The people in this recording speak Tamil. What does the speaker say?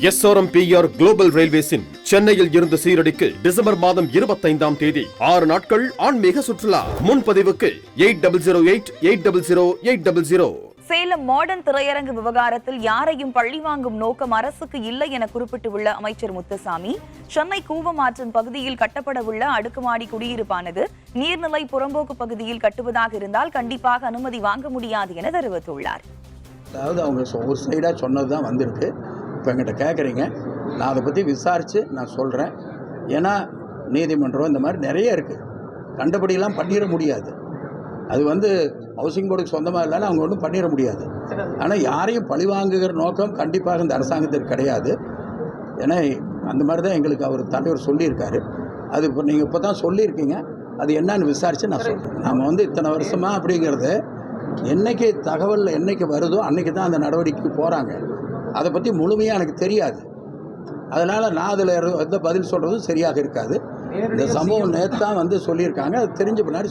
SRMPR குளோபல் ரயில்வேஸின் சென்னையில் இருந்து சீரடிக்கு டிசம்பர் மாதம் 25ஆம் தேதி 6 நாட்கள் ஆன்மீக சுற்றுலா. முன்பதிவுக்கு 8008000800. சேலம் மாடர்ன் திரையரங்கு விவகாரத்தில் யாரையும் பழி வாங்கும் நோக்கம் அரசுக்கு இல்லை என குறிப்பிட்டுள்ள அமைச்சர் முத்துசாமி, சென்னை கூவமாற்றம் பகுதியில் கட்டப்படவுள்ள அடுக்குமாடி குடியிருப்பானது நீர்நிலை புறம்போக்கு பகுதியில் கட்டுவதாக இருந்தால் கண்டிப்பாக அனுமதி வாங்க முடியாது என தெரிவித்துள்ளார். அதாவது அவங்க ஒரு சைடாக சொன்னது தான் வந்திருக்கு. இப்போ எங்கிட்ட கேட்குறீங்க, நான் அதை பற்றி விசாரித்து நான் சொல்கிறேன். ஏன்னா நீதிமன்றம் இந்த மாதிரி நிறைய இருக்குது, கண்டபடியெல்லாம் பண்ணிட முடியாது. அது ஹவுசிங் போர்டுக்கு சொந்தமாக இல்லைன்னு அவங்க ஒன்றும் பண்ணிட முடியாது. ஆனால் யாரையும் பழிவாங்குகிற நோக்கம் கண்டிப்பாக இந்த அரசாங்கத்திற்கு கிடையாது. ஏன்னா அந்த மாதிரி தான் எங்களுக்கு அவர் தலைவர் சொல்லியிருக்காரு. அது இப்போ நீங்கள் இப்போ தான் சொல்லியிருக்கீங்க, அது என்னன்னு விசாரித்து நான் சொல்கிறேன். நாம் இத்தனை வருஷமாக அப்படிங்கிறது என்றைக்கு தகவல் என்றைக்கு வருதோ அன்றைக்கி தான் அந்த நடவடிக்கைக்கு போகிறாங்க. அதை பற்றி முழுமையாக எனக்கு தெரியாது. அதனால் நான் அதில் எந்த பதில் சொல்கிறதும் சரியாக இருக்காது. இந்த சம்பவம் நேற்று தான் சொல்லியிருக்காங்க. அது தெரிஞ்ச பின்னாடி